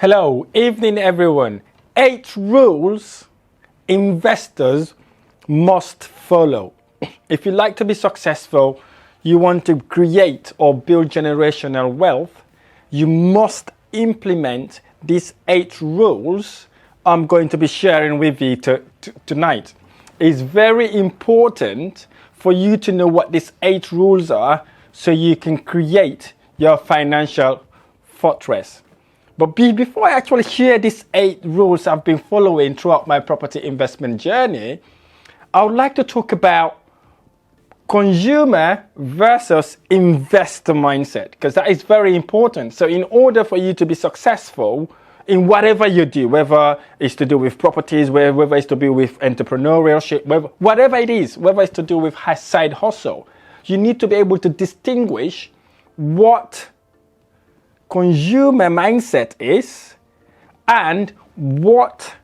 Hello, evening everyone. 8 rules investors must follow. If you'd like to be successful, you want to create or build generational wealth, you must implement these 8 rules I'm going to be sharing with you tonight. It's very important for you to know what these 8 rules are so you can create your financial fortress. But before I actually share these 8 rules I've been following throughout my property investment journey, I would like to talk about consumer versus investor mindset, because that is very important. So in order for you to be successful in whatever you do, whether it's to do with properties, whether it's to do with entrepreneurship, whatever it is, whether it's to do with side hustle, you need to be able to distinguish what consumer mindset is and what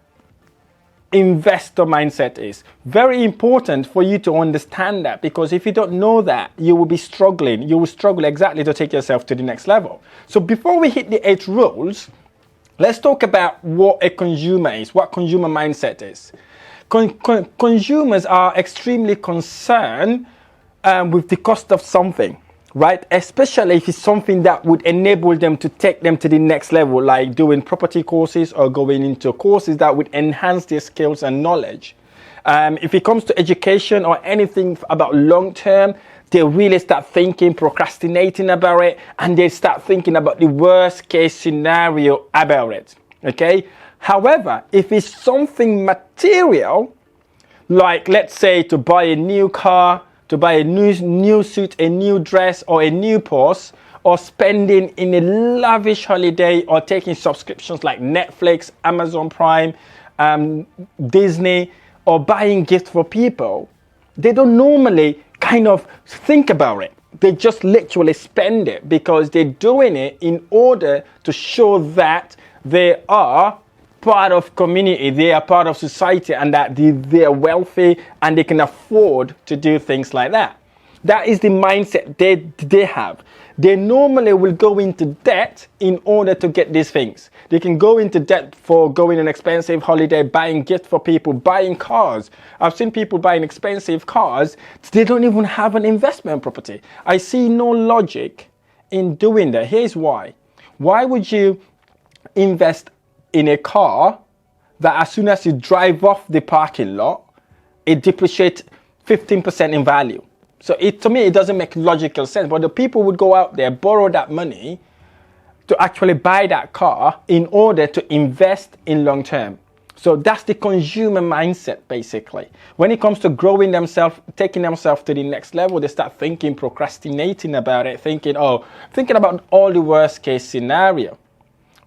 investor mindset is. Very important for you to understand that, because if you don't know that, you will be struggling. You will struggle exactly to take yourself to the next level. So before we hit the 8 rules, let's talk about what a consumer is, what consumer mindset is. Consumers are extremely concerned with the cost of something, right? Especially if it's something that would enable them to take them to the next level, like doing property courses or going into courses that would enhance their skills and knowledge. If it comes to education or anything about long term, they really start thinking, procrastinating about it, and they start thinking about the worst case scenario about it, okay? However, if it's something material, like let's say to buy a new car, to buy a new suit, a new dress, or a new purse, or spending in a lavish holiday, or taking subscriptions like Netflix, Amazon Prime, Disney, or buying gifts for people, they don't normally kind of think about it. They just literally spend it because they're doing it in order to show that they are part of community, they are part of society, and that they are wealthy and they can afford to do things like that. That is the mindset they have. They normally will go into debt in order to get these things. They can go into debt for going on an expensive holiday, buying gifts for people, buying cars. I've seen people buying expensive cars. They don't even have an investment property. I see no logic in doing that. Here's why. Why would you invest in a car that as soon as you drive off the parking lot, it depreciates 15% in value? So to me, it doesn't make logical sense. But the people would go out there, borrow that money to actually buy that car in order to invest in long term. So that's the consumer mindset, basically. When it comes to growing themselves, taking themselves to the next level, they start thinking, procrastinating about it, thinking about all the worst case scenario.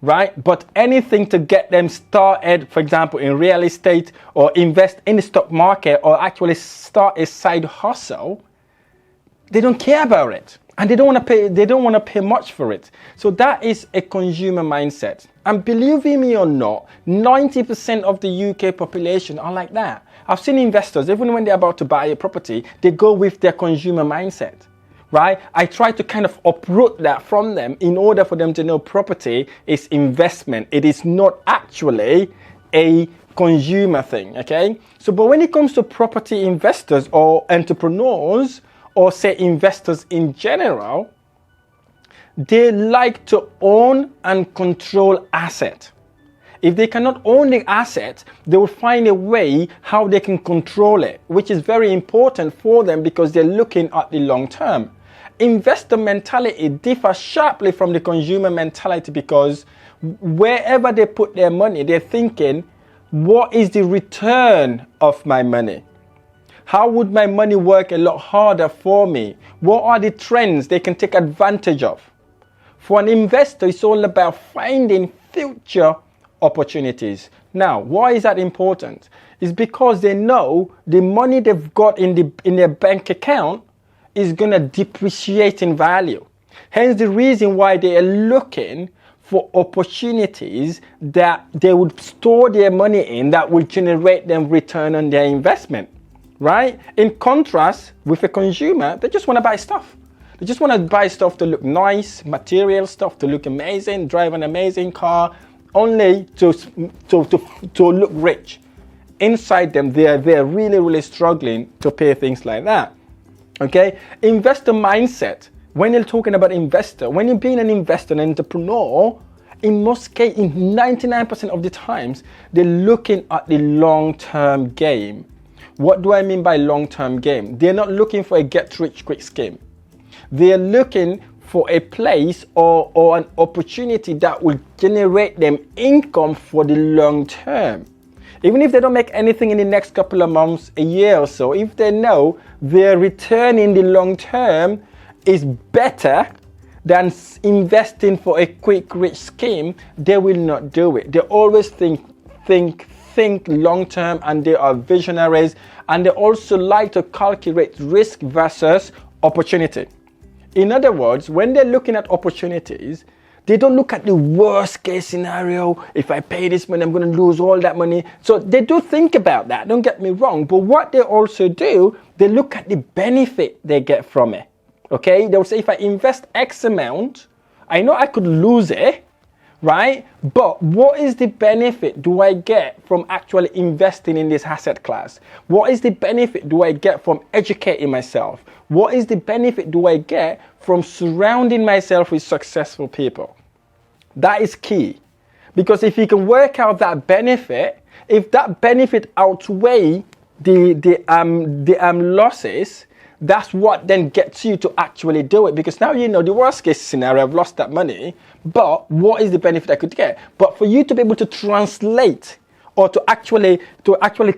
Right? But anything to get them started, for example, in real estate, or invest in the stock market, or actually start a side hustle, they don't care about it. And they don't want to pay much for it. So that is a consumer mindset. And believe me or not, 90% of the UK population are like that. I've seen investors, even when they're about to buy a property, they go with their consumer mindset. Right? I try to kind of uproot that from them in order for them to know property is investment. It is not actually a consumer thing, okay? So, but when it comes to property investors or entrepreneurs, or say investors in general, they like to own and control asset. If they cannot own the asset, they will find a way how they can control it, which is very important for them because they're looking at the long term. Investor mentality differs sharply from the consumer mentality because wherever they put their money, they're thinking, what is the return of my money? How would my money work a lot harder for me? What are the trends they can take advantage of? For an investor, it's all about finding future opportunities. Now, why is that important? It's because they know the money they've got in their bank account is going to depreciate in value. Hence the reason why they are looking for opportunities that they would store their money in that will generate them return on their investment, right? In contrast with a consumer, they just want to buy stuff. They just want to buy stuff to look nice, material stuff to look amazing, drive an amazing car, only to look rich. Inside them, they're really, really struggling to pay things like that. Okay, investor mindset. When you're talking about investor, when you're being an investor, an entrepreneur, in most cases, in 99% of the times, they're looking at the long-term game. What do I mean by long-term game? They're not looking for a get-rich-quick scheme. They're looking for a place or an opportunity that will generate them income for the long term. Even if they don't make anything in the next couple of months, a year or so, if they know their return in the long term is better than investing for a quick rich scheme, they will not do it. They always think long term, and they are visionaries, and they also like to calculate risk versus opportunity. In other words, when they're looking at opportunities, they don't look at the worst case scenario. If I pay this money, I'm going to lose all that money. So they do think about that, don't get me wrong. But what they also do, they look at the benefit they get from it. Okay, they'll say, if I invest X amount, I know I could lose it, right? But what is the benefit do I get from actually investing in this asset class? What is the benefit do I get from educating myself? What is the benefit do I get from surrounding myself with successful people? That is key. Because if you can work out that benefit, if that benefit outweigh the losses, that's what then gets you to actually do it. Because now you know the worst case scenario, I've lost that money, but what is the benefit I could get? But for you to be able to translate or to actually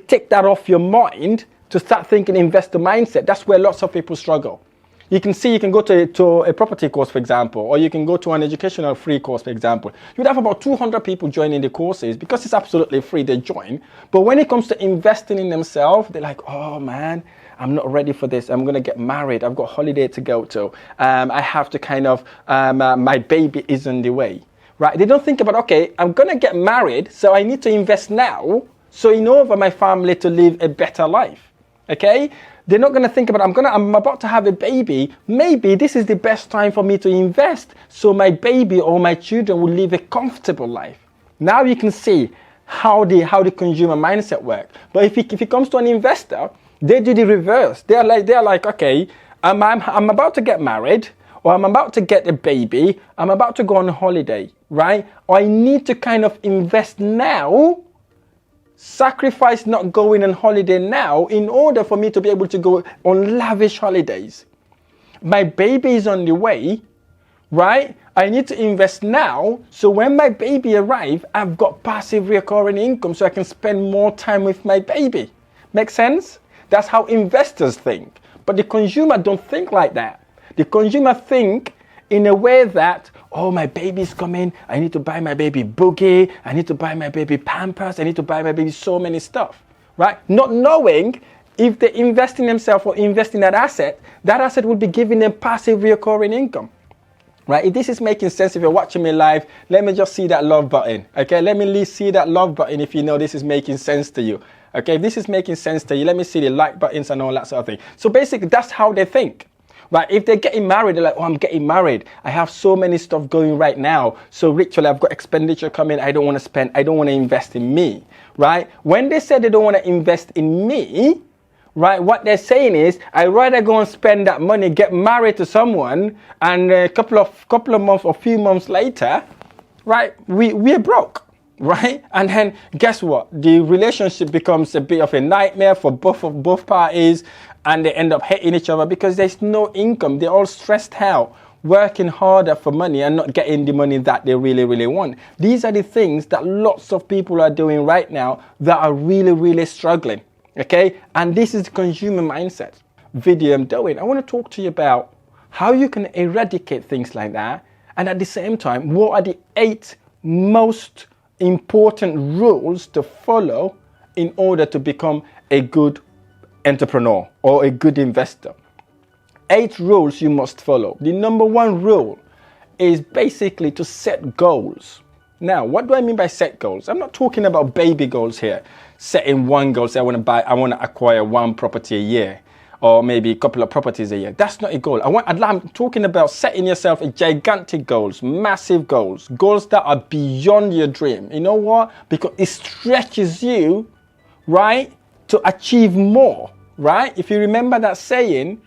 take that off your mind, to start thinking investor mindset, that's where lots of people struggle. You can see, you can go to a property course, for example, or you can go to an educational free course, for example. You'd have about 200 people joining the courses because it's absolutely free, they join. But when it comes to investing in themselves, they're like, oh man, I'm not ready for this. I'm going to get married. I've got a holiday to go to. I have to kind of, my baby is on the way, right? They don't think about, okay, I'm going to get married, so I need to invest now, so in order for my family to live a better life, okay? They're not going to think about, I'm about to have a baby. Maybe this is the best time for me to invest, so my baby or my children will live a comfortable life. Now you can see how the consumer mindset works. But if it comes to an investor, they do the reverse. They're like, okay, I'm about to get married, or I'm about to get a baby, I'm about to go on a holiday, right? Or I need to kind of invest now, sacrifice not going on holiday now in order for me to be able to go on lavish holidays. My baby is on the way, right? I need to invest now, so when my baby arrives, I've got passive recurring income so I can spend more time with my baby. Make sense? That's how investors think. But the consumer don't think like that. The consumer think in a way that, oh, my baby's coming, I need to buy my baby boogie, I need to buy my baby Pampers, I need to buy my baby so many stuff, right? Not knowing if they invest in themselves or invest in that asset will be giving them passive recurring income, right? If this is making sense, if you're watching me live, let me just see that love button, okay? Let me see that love button if you know this is making sense to you. Okay, if this is making sense to you, let me see the like buttons and all that sort of thing. So basically, that's how they think, right? If they're getting married, they're like, oh, I'm getting married. I have so many stuff going right now. So literally, I've got expenditure coming. I don't want to spend. I don't want to invest in me, right? When they say they don't want to invest in me, right, what they're saying is, I'd rather go and spend that money, get married to someone, and a couple of months or few months later, right, we're broke. Right? And then guess what? The relationship becomes a bit of a nightmare for both parties, and they end up hating each other because there's no income. They're all stressed out, working harder for money and not getting the money that they really, really want. These are the things that lots of people are doing right now that are really, really struggling. Okay? And this is the consumer mindset video I'm doing. I want to talk to you about how you can eradicate things like that, and at the same time, what are the 8 most important rules to follow in order to become a good entrepreneur or a good investor. 8 rules you must follow. The number 1 rule is basically to set goals. Now, what do I mean by set goals? I'm not talking about baby goals here. Setting one goal, say I want to acquire 1 property a year, or maybe a couple of properties a year. That's not a goal. I'm talking about setting yourself a gigantic goals, massive goals, goals that are beyond your dream. You know what? Because it stretches you, right, to achieve more, right? If you remember that saying,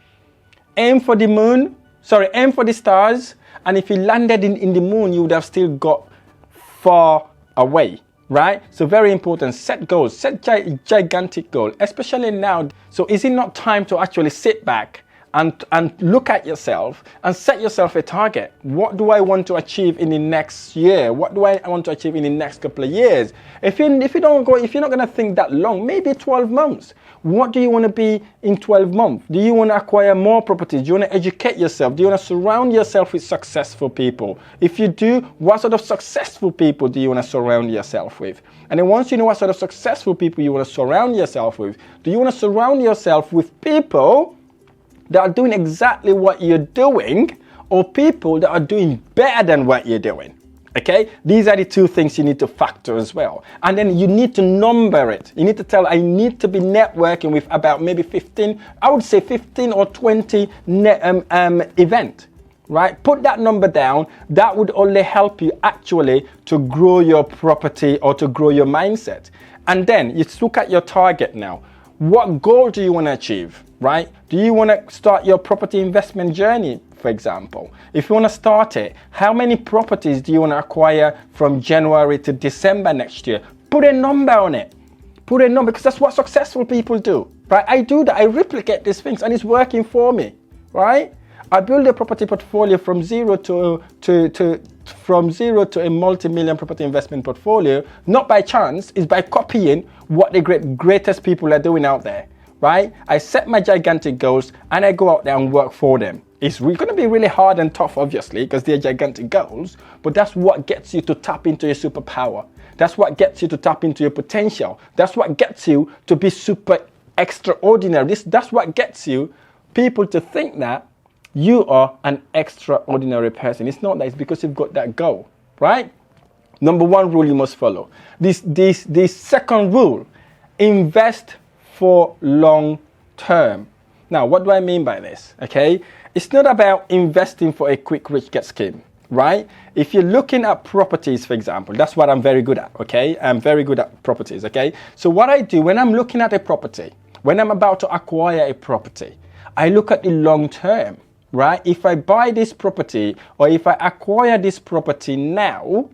aim for the stars, and if you landed in the moon, you would have still got far away, right? So very important, set goals, set gigantic goals, especially now. So is it not time to actually sit back and look at yourself and set yourself a target? What do I want to achieve in the next year? What do I want to achieve in the next couple of years? If you're not going to think that long, maybe 12 months. What do you want to be in 12 months? Do you want to acquire more properties? Do you want to educate yourself? Do you want to surround yourself with successful people? If you do, what sort of successful people do you want to surround yourself with? And then once you know what sort of successful people you want to surround yourself with, do you want to surround yourself with people that are doing exactly what you're doing, or people that are doing better than what you're doing? Okay, these are the two things you need to factor as well. And then you need to number it. You need to tell, I need to be networking with about maybe 15, I would say 15 or 20 event, right? Put that number down. That would only help you actually to grow your property or to grow your mindset. And then you look at your target now. What goal do you want to achieve, right? Do you want to start your property investment journey, for example? If you want to start it, how many properties do you want to acquire from January to December next year? Put a number on it. Put a number, because that's what successful people do, right? I do that. I replicate these things, and it's working for me, right? I build a property portfolio from zero to a multi-million property investment portfolio, not by chance. It's by copying what the greatest people are doing out there, right? I set my gigantic goals and I go out there and work for them. It's going to be really hard and tough, obviously, because they're gigantic goals, but that's what gets you to tap into your superpower. That's what gets you to tap into your potential. That's what gets you to be super extraordinary. That's what gets you people to think that you are an extraordinary person. It's not that, it's because you've got that goal, right? Number one rule you must follow. This second rule, invest for long term. Now, what do I mean by this? Okay, it's not about investing for a quick rich get scheme, right? If you're looking at properties, for example, that's what I'm very good at, okay? I'm very good at properties, okay? So what I do when I'm looking at a property, when I'm about to acquire a property, I look at the long term, right? If I buy this property or if I acquire this property now,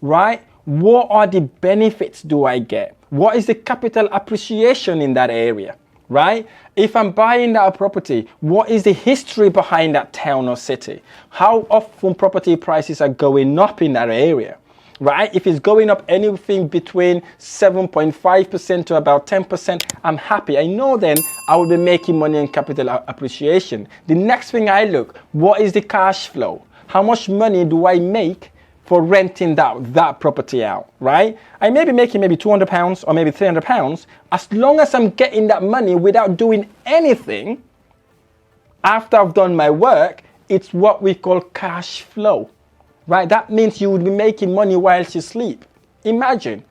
right, what are the benefits do I get? What is the capital appreciation in that area, right? If I'm buying that property, what is the history behind that town or city? How often property prices are going up in that area, right? If it's going up anything between 7.5% to about 10%, I'm happy. I know then I will be making money in capital appreciation. The next thing I look, what is the cash flow? How much money do I make for renting that property out, right? I may be making maybe £200 or maybe £300. As long as I'm getting that money without doing anything, after I've done my work, it's what we call cash flow, right? That means you would be making money whilst you sleep. Imagine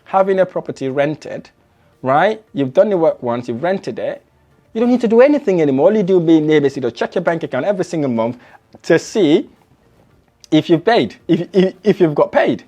having a property rented, right? You've done the work once, you've rented it. You don't need to do anything anymore. All you do is check your bank account every single month to see if you've paid, if you've got paid.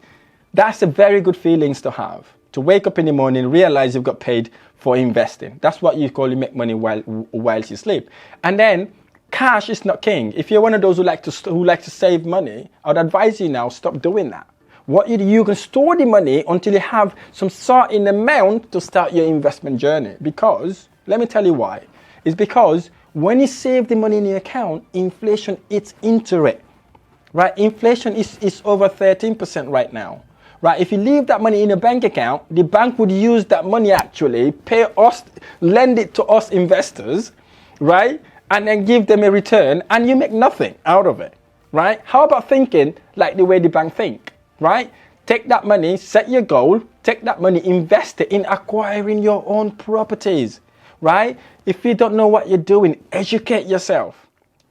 That's a very good feelings to have. To wake up in the morning, realize you've got paid for investing. That's what you call you make money while you sleep. And then cash is not king. If you're one of those who like to save money, I would advise you now, stop doing that. What you can store the money until you have some certain amount to start your investment journey. Because, let me tell you why. It's because when you save the money in your account, inflation eats into it. Right? Inflation is over 13% right now. Right? If you leave that money in a bank account, the bank would use that money actually, pay us, lend it to us investors, right? And then give them a return, and you make nothing out of it. Right? How about thinking like the way the bank think? Right? Take that money, set your goal, take that money, invest it in acquiring your own properties. Right? If you don't know what you're doing, educate yourself.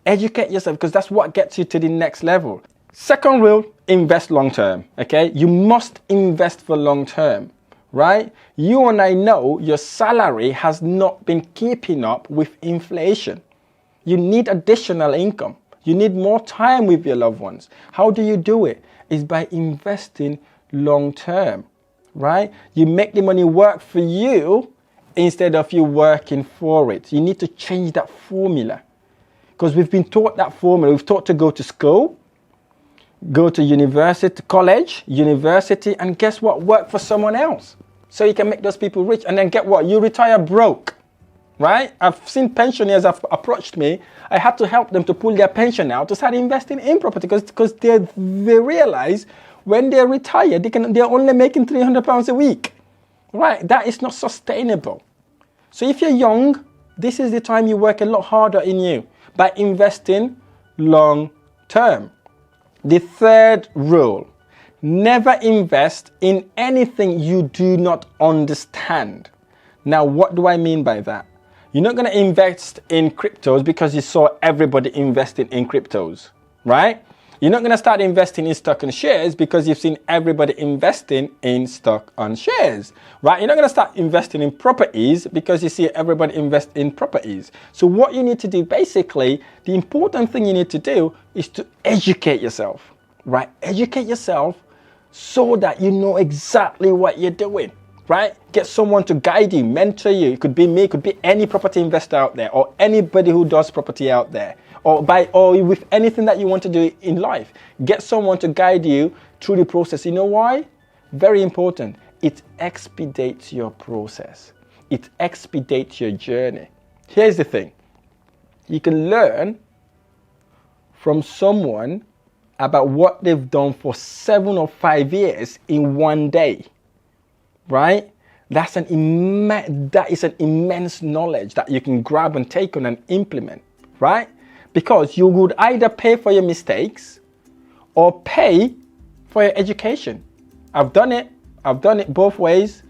Educate yourself, because that's what gets you to the next level. Second rule, invest long term, okay? You must invest for long term, right? You and I know your salary has not been keeping up with inflation. You need additional income. You need more time with your loved ones. How do you do it? It's by investing long term, right? You make the money work for you instead of you working for it. You need to change that formula, because we've been taught that formula. We've taught to go to school, go to university, college, university, and guess what? Work for someone else so you can make those people rich. And then get what? You retire broke, right? I've seen pensioners have approached me. I had to help them to pull their pension out to start investing in property, because they realize when they retire, they're only making £300 a week, right? That is not sustainable. So if you're young, this is the time you work a lot harder in you by investing long term. The third rule: never invest in anything you do not understand. Now, what do I mean by that? You're not going to invest in cryptos because you saw everybody investing in cryptos, right? You're not going to start investing in stock and shares because you've seen everybody investing in stock and shares, right? You're not going to start investing in properties because you see everybody invest in properties. So what you need to do, basically, the important thing you need to do is to educate yourself, right? Educate yourself so that you know exactly what you're doing, right? Get someone to guide you, mentor you. It could be me, it could be any property investor out there, or anybody who does property out there, or with anything that you want to do in life. Get someone to guide you through the process. You know why? Very important. It expedites your process. It expedites your journey. Here's the thing. You can learn from someone about what they've done for 7 or 5 years in one day, right? That is an immense knowledge that you can grab and take on and implement, right? Because you would either pay for your mistakes or pay for your education. I've done it both ways.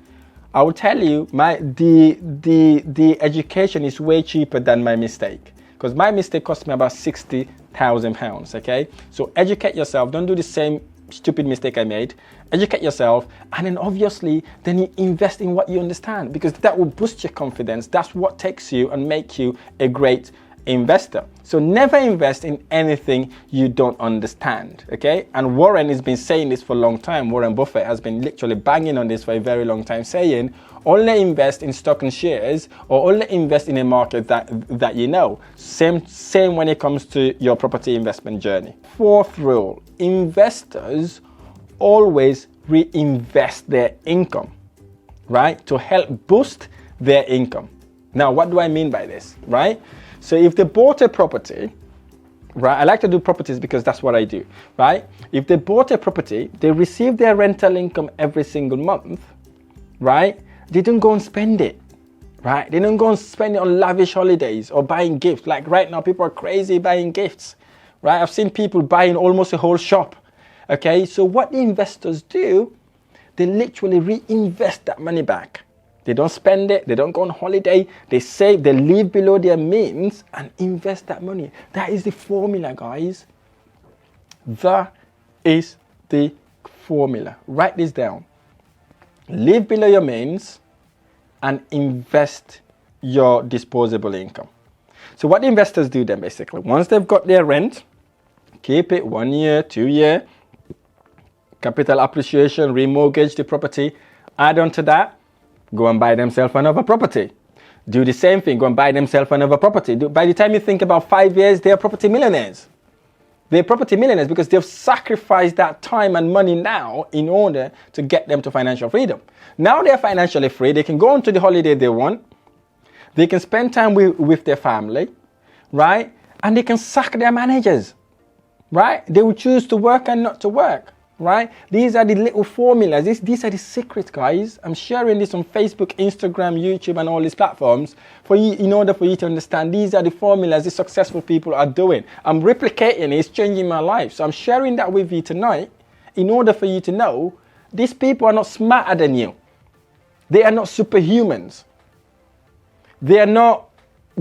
I will tell you, the education is way cheaper than my mistake, because my mistake cost me about £60,000. Okay, so educate yourself. Don't do the same stupid mistake I made. Educate yourself, and then obviously then you invest in what you understand, because that will boost your confidence. That's what takes you and make you a great investor. So never invest in anything you don't understand, okay? And Warren has been saying this for a long time. Warren Buffett has been literally banging on this for a very long time, saying only invest in stock and shares, or only invest in a market that you know. Same when it comes to your property investment journey. Fourth rule: investors always reinvest their income, right? To help boost their income. Now, what do I mean by this, right? So if they bought a property, right? I like to do properties because that's what I do, right? If they bought a property, they receive their rental income every single month, right? They don't go and spend it, right? They don't go and spend it on lavish holidays or buying gifts. Like right now, people are crazy buying gifts, right? I've seen people buying almost a whole shop, okay? So what the investors do, they literally reinvest that money back. They don't spend it, they don't go on holiday, they save, they live below their means and invest that money. That is the formula, guys. That is the formula. Write this down. Live below your means and invest your disposable income. So what the investors do then, basically, once they've got their rent, keep it 1 year, 2 year, capital appreciation, remortgage the property, add on to that, go and buy themselves another property. Do the same thing, go and buy themselves another property. By the time you think about 5 years, they're property millionaires. They're property millionaires because they've sacrificed that time and money now in order to get them to financial freedom. Now they're financially free. They can go on to the holiday they want. They can spend time with their family, right? And they can sack their managers, right? They will choose to work and not to work. Right? These are the little formulas. These are the secrets, guys. I'm sharing this on Facebook, Instagram, YouTube, and all these platforms for you, in order for you to understand these are the formulas the successful people are doing. I'm replicating it. It's changing my life. So I'm sharing that with you tonight in order for you to know these people are not smarter than you. They are not superhumans. They are not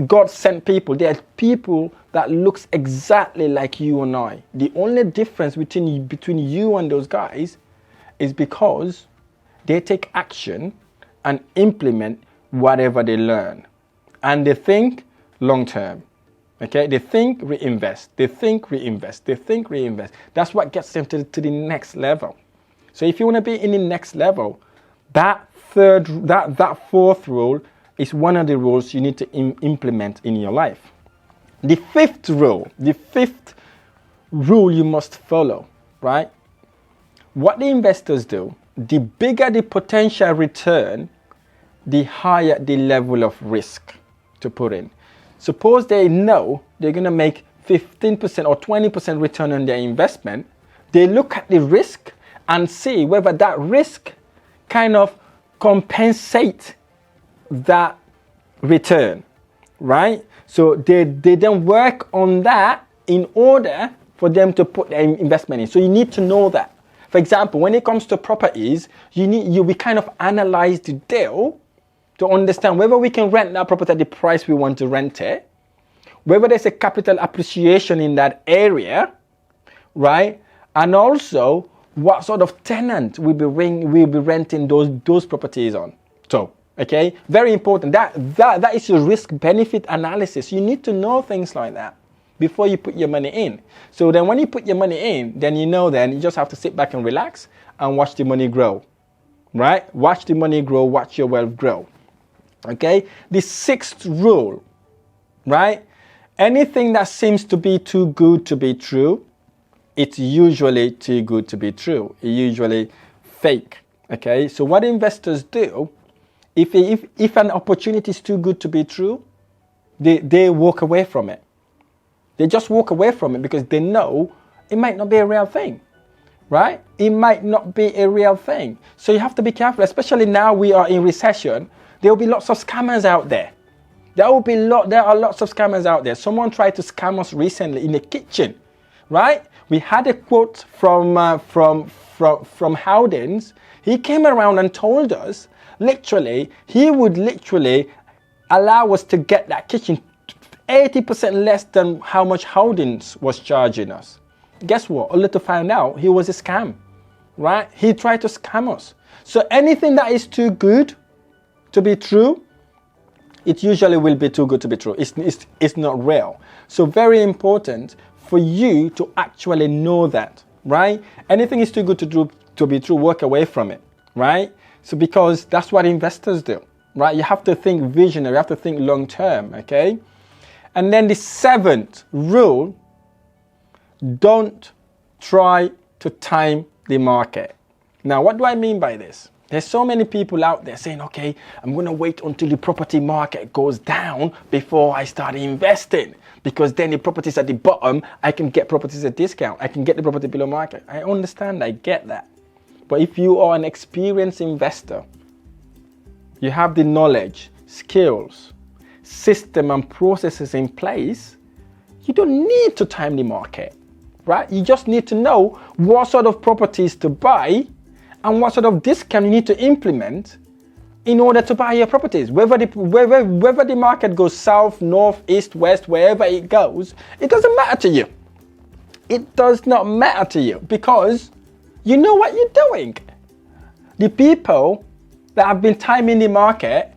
God-sent people. They are people that looks exactly like you and I. The only difference between you and those guys is because they take action and implement whatever they learn. And they think long term. Okay, they think reinvest, they think reinvest, they think reinvest. That's what gets them to the next level. So if you want to be in the next level, that fourth rule is one of the rules you need to implement in your life. The fifth rule you must follow, right? What the investors do, the bigger the potential return, the higher the level of risk to put in. Suppose they know they're going to make 15% or 20% return on their investment. They look at the risk and see whether that risk kind of compensates that return, right? So they then work on that in order for them to put their investment in. So you need to know that. For example, when it comes to properties, we kind of analyze the deal to understand whether we can rent that property at the price we want to rent it, whether there's a capital appreciation in that area, right? And also what sort of tenant we'll be renting those properties on. So, okay, very important. That is a risk-benefit analysis. You need to know things like that before you put your money in. So then when you put your money in, then you just have to sit back and relax and watch the money grow, right? Watch the money grow, watch your wealth grow. Okay, the sixth rule, right? Anything that seems to be too good to be true, it's usually too good to be true. It's usually fake. Okay, so what investors do, if an opportunity is too good to be true, they walk away from it. They just walk away from it because they know it might not be a real thing, right? It might not be a real thing. So you have to be careful, especially now we are in recession. There will be lots of scammers out there. There are lots of scammers out there. Someone tried to scam us recently in the kitchen, right? We had a quote from Howdens. He came around and told us, he would allow us to get that kitchen 80% less than how much Howdens was charging us. Guess what? Only to find out he was a scam, right? He tried to scam us. So anything that is too good to be true, it usually will be too good to be true. It's not real. So very important for you to actually know that, right? Anything is too good to be true, walk away from it, right? So because that's what investors do, right? You have to think visionary, you have to think long term, okay? And then the seventh rule, don't try to time the market. Now, what do I mean by this? There's so many people out there saying, okay, I'm going to wait until the property market goes down before I start investing. Because then the properties at the bottom, I can get properties at discount. I can get the property below market. I understand, I get that. But if you are an experienced investor, you have the knowledge, skills, system and processes in place, you don't need to time the market, right? You just need to know what sort of properties to buy and what sort of discount you need to implement in order to buy your properties. Whether the market goes south, north, east, west, wherever it goes, it doesn't matter to you. It does not matter to you because you know what you're doing. The people that have been timing the market,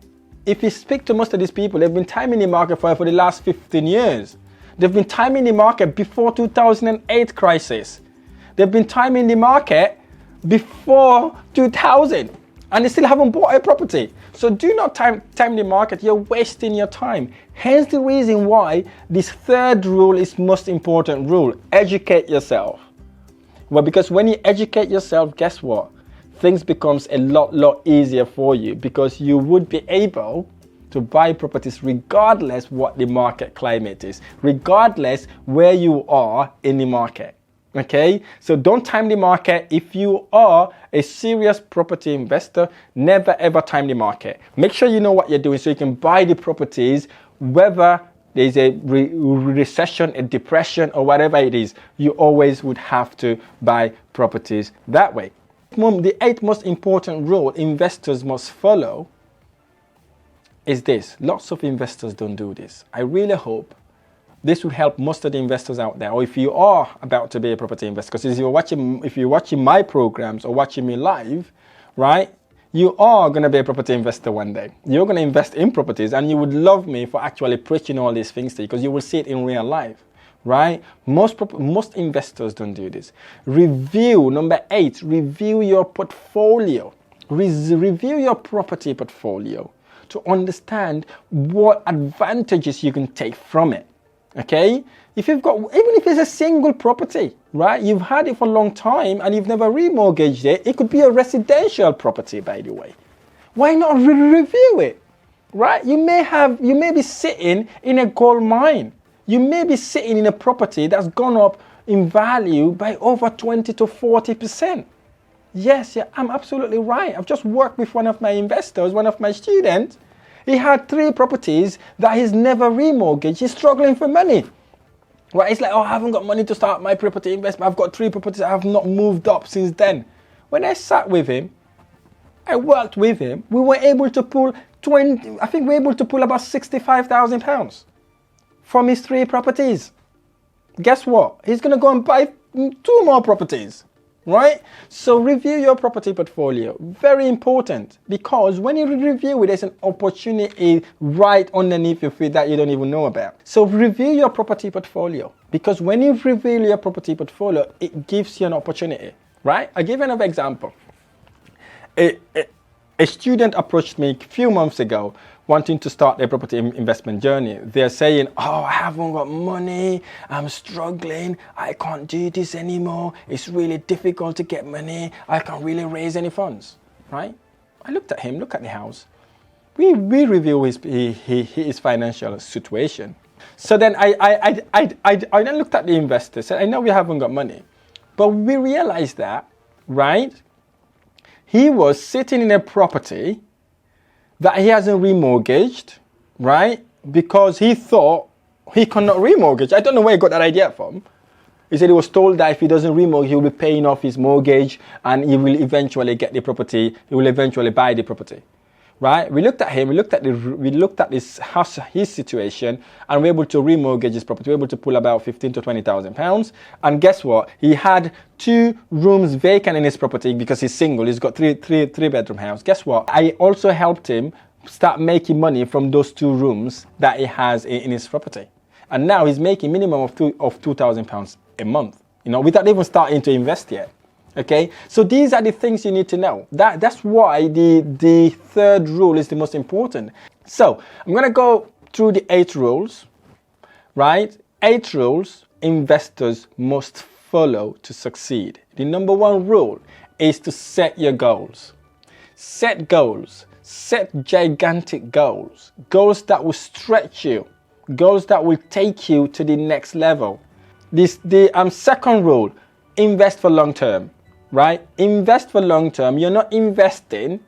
if you speak to most of these people, they've been timing the market for the last 15 years. They've been timing the market before 2008 crisis. They've been timing the market before 2000 and they still haven't bought a property. So do not time the market. You're wasting your time. Hence the reason why this third rule is most important rule. Educate yourself. Well, because when you educate yourself, guess what? Things becomes a lot easier for you because you would be able to buy properties regardless what the market climate is, regardless where you are in the market. Okay, so don't time the market. If you are a serious property investor, never ever time the market. Make sure you know what you're doing so you can buy the properties, whether there's a recession, a depression, or whatever it is, you always would have to buy properties that way. The eighth most important rule investors must follow is this. Lots of investors don't do this. I really hope this will help most of the investors out there, or if you are about to be a property investor, because if you're watching my programs or watching me live, right, You are going to be a property investor one day. You're going to invest in properties, and you would love me for actually preaching all these things to you, because you will see it in real life, right? Most investors don't do this. Number 8, review your portfolio. Review your property portfolio to understand what advantages you can take from it, okay? If you've got, even if it's a single property, right? You've had it for a long time and you've never remortgaged it. It could be a residential property, by the way. Why not review it, right? You may be sitting in a gold mine. You may be sitting in a property that's gone up in value by over 20 to 40%. Yes, yeah, I'm absolutely right. I've just worked with one of my investors, one of my students. He had 3 properties that he's never remortgaged. He's struggling for money. Right, it's like, oh, I haven't got money to start my property investment. I've got 3 properties that have not moved up since then. When I sat with him, I worked with him, we were able to pull about £65,000 from his 3 properties. Guess what? He's going to go and buy 2 more properties, right? So review your property portfolio. Very important, because when you review it, there's an opportunity right underneath your feet that you don't even know about. So review your property portfolio, because when you review your property portfolio, it gives you an opportunity, right? I'll give you another example. A student approached me a few months ago wanting to start their property investment journey. They're saying, oh, I haven't got money, I'm struggling, I can't do this anymore, it's really difficult to get money, I can't really raise any funds, right? I looked at him, look at the house. We review his financial situation. So then I then looked at the investor, said, I know we haven't got money, but we realized that, right? He was sitting in a property that he hasn't remortgaged, right? Because he thought he cannot remortgage. I don't know where he got that idea from. He said he was told that if he doesn't remortgage, he will be paying off his mortgage and he will eventually get the property. He will eventually buy the property, right? We looked at him, we looked at his house, his situation, and we were able to remortgage his property. We were able to pull about £15,000 to £20,000. And guess what? He had 2 rooms vacant in his property because he's single. He's got three bedroom house. Guess what? I also helped him start making money from those 2 rooms that he has in his property. And now he's making minimum of £2,000 a month, you know, without even starting to invest yet. Okay, so these are the things you need to know. That's why the 3rd rule is the most important. So I'm going to go through the 8 rules, right? 8 rules investors must follow to succeed. The number 1 rule is to set your goals. Set goals. Set gigantic goals. Goals that will stretch you. Goals that will take you to the next level. The 2nd rule, invest for long term. Right? Invest for long term. You're not investing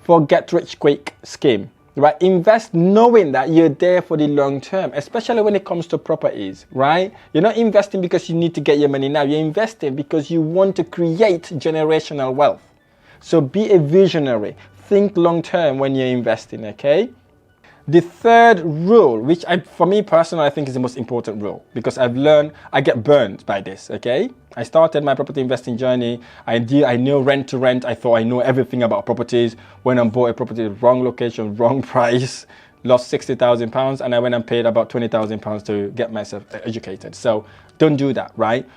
for get rich quick scheme. Right? Invest knowing that you're there for the long term, especially when it comes to properties, right? You're not investing because you need to get your money now. You're investing because you want to create generational wealth. So be a visionary. Think long term when you're investing, okay? The 3rd rule, which for me personally, I think is the most important rule, because I've learned, I get burned by this, okay? I started my property investing journey. I know rent to rent. I thought I know everything about properties. When I bought a property, wrong location, wrong price, lost £60,000, and I went and paid about £20,000 to get myself educated. So don't do that, right?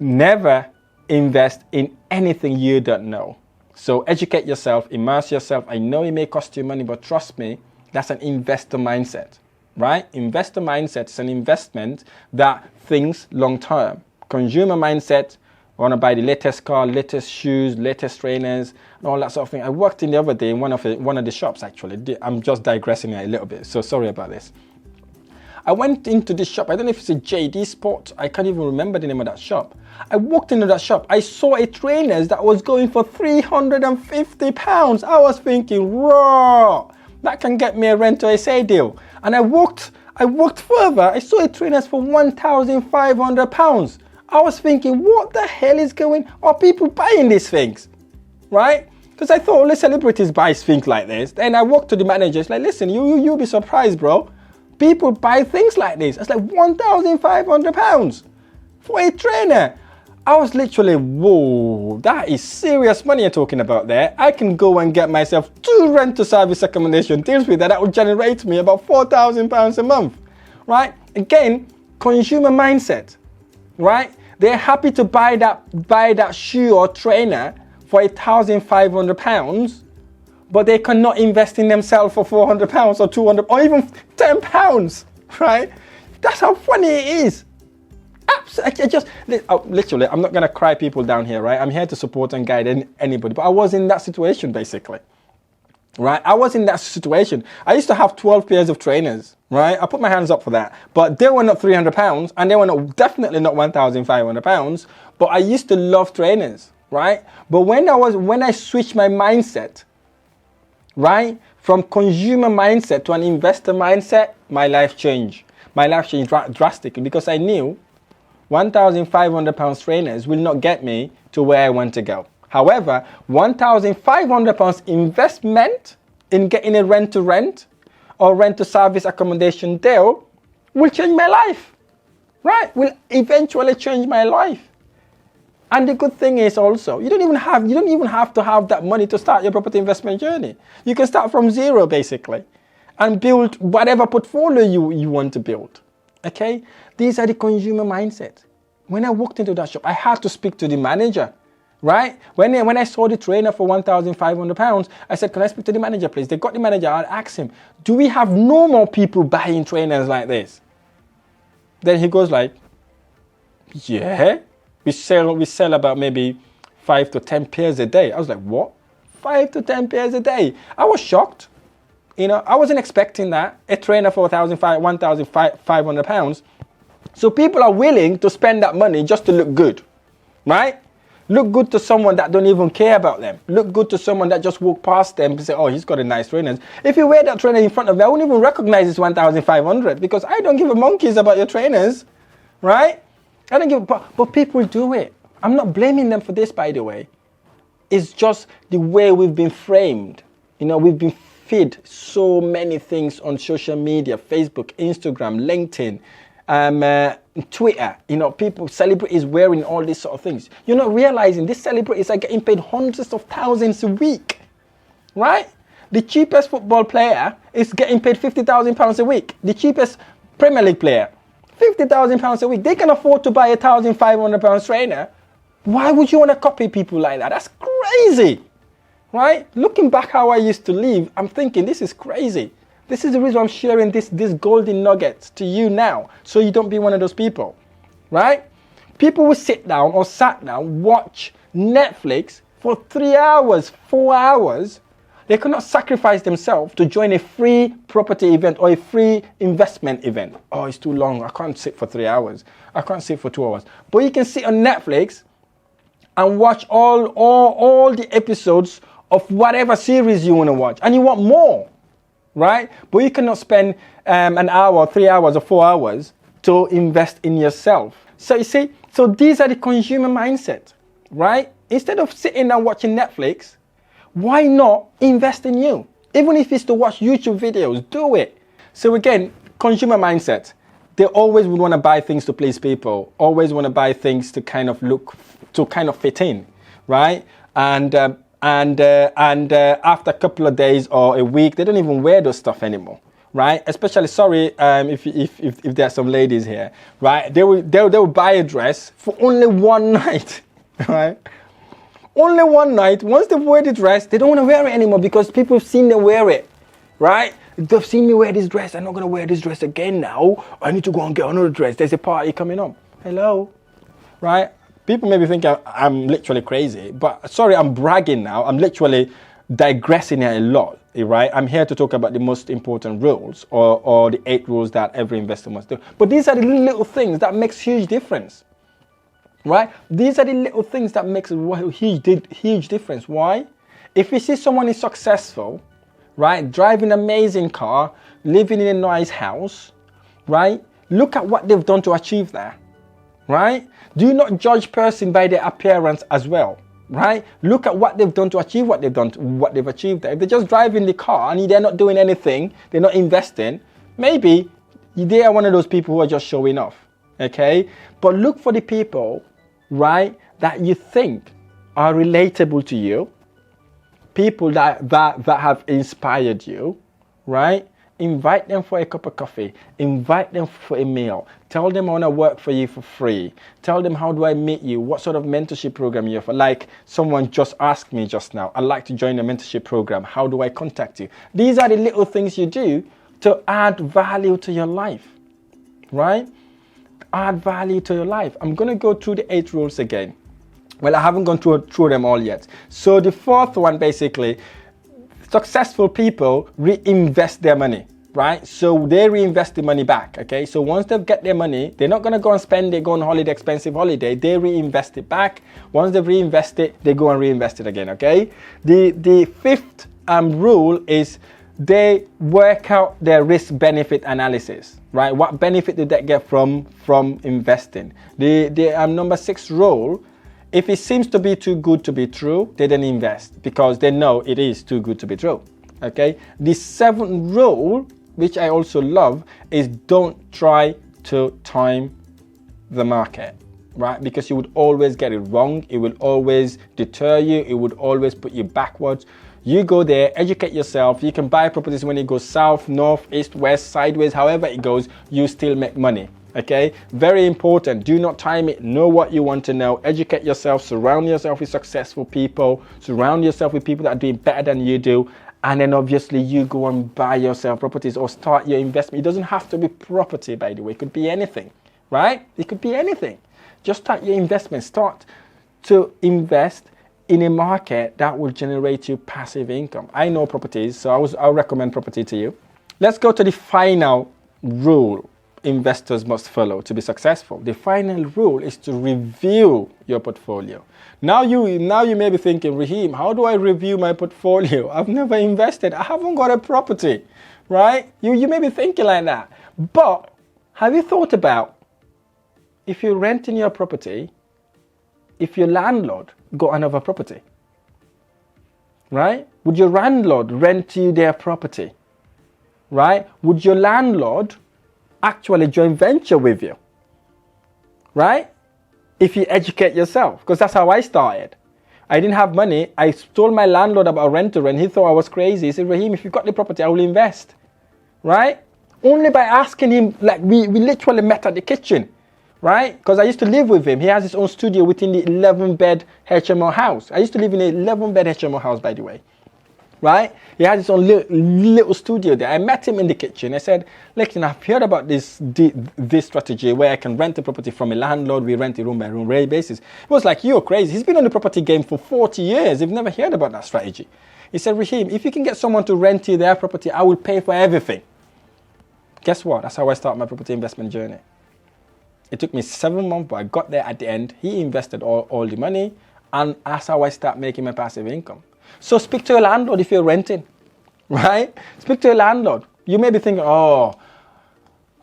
Never invest in anything you don't know. So educate yourself, immerse yourself. I know it may cost you money, but trust me, that's an investor mindset, right? Investor mindset is an investment that thinks long term. Consumer mindset, I want to buy the latest car, latest shoes, latest trainers, and all that sort of thing. I worked in the other day in one of the shops, actually. I'm just digressing a little bit, so sorry about this. I went into this shop. I don't know if it's a JD Sport. I can't even remember the name of that shop. I walked into that shop. I saw a trainers that was going for £350. I was thinking, raw, that can get me a rent or a say deal. And I walked further. I saw a trainers for £1,500. I was thinking, what the hell is going on? Are people buying these things? Right? Because I thought only celebrities buy things like this. Then I walked to the managers like, listen, you'll be surprised, bro. People buy things like this. It's like £1,500 for a trainer. I was literally, whoa, that is serious money you're talking about there. I can go and get myself 2 rent-to-service accommodation deals with that would generate me about £4,000 a month, right? Again, consumer mindset, right? They're happy to buy that shoe or trainer for £1,500, but they cannot invest in themselves for £400 or 200 or even £10, right? That's how funny it is. Literally, I'm not going to cry people down here, right? I'm here to support and guide anybody, but I was in that situation basically, right? I was in that situation. I used to have 12 pairs of trainers, right? I put my hands up for that, but they were not £300 and they were definitely not £1,500, but I used to love trainers, right? But when I switched my mindset, right, from consumer mindset to an investor mindset, my life changed. My life changed drastically because I knew £1,500 trainers will not get me to where I want to go. However, £1,500 investment in getting a rent-to-rent or rent-to-service accommodation deal will change my life, right? Will eventually change my life. And the good thing is also, you don't even have to have that money to start your property investment journey. You can start from zero basically and build whatever portfolio you want to build. Okay? These are the consumer mindset. When I walked into that shop, I had to speak to the manager, right? When I saw the trainer for £1,500, I said, can I speak to the manager, please? They got the manager. I asked him, do we have normal people buying trainers like this? Then he goes like, yeah, we sell about maybe 5 to 10 pairs a day. I was like, what? 5 to 10 pairs a day? I was shocked. You know, I wasn't expecting that. A trainer for £1,500. So people are willing to spend that money just to look good, right? Look good to someone that don't even care about them. Look good to someone that just walk past them and say, oh, he's got a nice trainer. If you wear that trainer in front of me, I wouldn't even recognize it's £1,500 because I don't give a monkeys about your trainers, right? I don't give but people do it. I'm not blaming them for this, by the way. It's just the way we've been framed. You know, we've been fed so many things on social media, Facebook, Instagram, LinkedIn, Twitter. You know, celebrities wearing all these sort of things. You're not realizing these celebrities are getting paid hundreds of thousands a week, right? The cheapest football player is getting paid £50,000 a week. The cheapest Premier League player, £50,000 a week. They can afford to buy a £1,500 trainer. Why would you want to copy people like that? That's crazy, right? Looking back how I used to live, I'm thinking this is crazy. This is the reason I'm sharing this golden nuggets to you now, so you don't be one of those people, right? People will sit down or sat down, watch Netflix for 3 hours, 4 hours. They cannot sacrifice themselves to join a free property event or a free investment event. Oh, it's too long. I can't sit for 3 hours. I can't sit for 2 hours. But you can sit on Netflix and watch all the episodes of whatever series you want to watch. And you want more, right? But you cannot spend an hour, 3 hours or 4 hours to invest in yourself. So you see, so these are the consumer mindset, right? Instead of sitting and watching Netflix, why not invest in you? Even if it's to watch YouTube videos, do it. So again, consumer mindset. They always would want to buy things to please people. Always want to buy things to kind of fit in, right? And after a couple of days or a week, they don't even wear those stuff anymore, right? Especially, sorry, if there are some ladies here, right? They will buy a dress for only one night, right? Only one night. Once they've worn the dress, they don't want to wear it anymore because people have seen them wear it, right? They've seen me wear this dress. I'm not going to wear this dress again now. I need to go and get another dress. There's a party coming up. Hello, right? People maybe think I'm literally crazy, but sorry, I'm bragging now. I'm literally digressing here a lot, right? I'm here to talk about the most important rules or the 8 rules that every investor must do. But these are the little things that makes huge difference. Right? These are the little things that makes a huge difference. Why? If you see someone is successful, right, driving an amazing car, living in a nice house, right, look at what they've done to achieve that, right? Do not judge person by their appearance as well, right? Look at what they've done to achieve what they've achieved there. If they're just driving the car and they're not doing anything, they're not investing, maybe they are one of those people who are just showing off, okay? But look for the people right, that you think are relatable to you, people that have inspired you, right? Invite them for a cup of coffee. Invite them for a meal. Tell them I want to work for you for free. Tell them how do I meet you? What sort of mentorship program you're for? Like someone just asked me just now, I'd like to join a mentorship program. How do I contact you? These are the little things you do to add value to your life, right? Add value to your life. I'm going to go through the 8 rules again. Well, I haven't gone through them all yet. So the 4th one, basically, successful people reinvest their money, right? So they reinvest the money back, okay? So once they get their money, they're not going to go and spend it, go on holiday, expensive holiday. They reinvest it back. Once they've reinvested, they go and reinvest it again, okay? The 5th rule is they work out their risk-benefit analysis, right? What benefit did they get from investing? The number 6 rule, if it seems to be too good to be true, they then invest because they know it is too good to be true, okay? The 7th rule, which I also love, is don't try to time the market, right? Because you would always get it wrong. It will always deter you. It would always put you backwards. You go there, educate yourself. You can buy properties when it goes south, north, east, west, sideways, however it goes, you still make money. Okay, very important. Do not time it. Know what you want to know. Educate yourself. Surround yourself with successful people. Surround yourself with people that are doing better than you do. And then obviously you go and buy yourself properties or start your investment. It doesn't have to be property, by the way. It could be anything, right? It could be anything. Just start your investment. Start to invest in a market that will generate you passive income. I know properties, so I'll recommend property to you. Let's go to the final rule investors must follow to be successful. The final rule is to review your portfolio. Now you may be thinking, Rahim, how do I review my portfolio? I've never invested. I haven't got a property, right? You may be thinking like that. But have you thought about if you're renting your property, if your landlord got another property, right? Would your landlord rent you their property, right? Would your landlord actually joint venture with you, right? If you educate yourself, because that's how I started. I didn't have money. I told my landlord about renter and he thought I was crazy. He said, Rahim, if you've got the property, I will invest, right? Only by asking him, like we literally met at the kitchen, right? Because I used to live with him. He has his own studio within the 11-bed HMO house. I used to live in an 11-bed HMO house, by the way. Right? He had his own little studio there. I met him in the kitchen. I said, listen, I've heard about this strategy where I can rent a property from a landlord. We rent a room by room basis. It was like, you're crazy. He's been on the property game for 40 years. He's never heard about that strategy. He said, Rahim, if you can get someone to rent you their property, I will pay for everything. Guess what? That's how I started my property investment journey. It took me 7 months, but I got there at the end. He invested all the money, and that's how I start making my passive income. So speak to your landlord if you're renting, right? Speak to your landlord. You may be thinking, oh,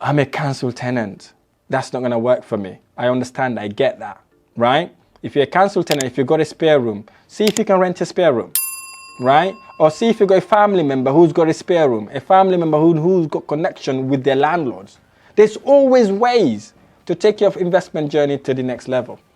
I'm a council tenant. That's not going to work for me. I understand. I get that, right? If you're a council tenant, if you've got a spare room, see if you can rent a spare room, right? Or see if you've got a family member who's got a spare room, a family member who's got connection with their landlords. There's always ways to take your investment journey to the next level.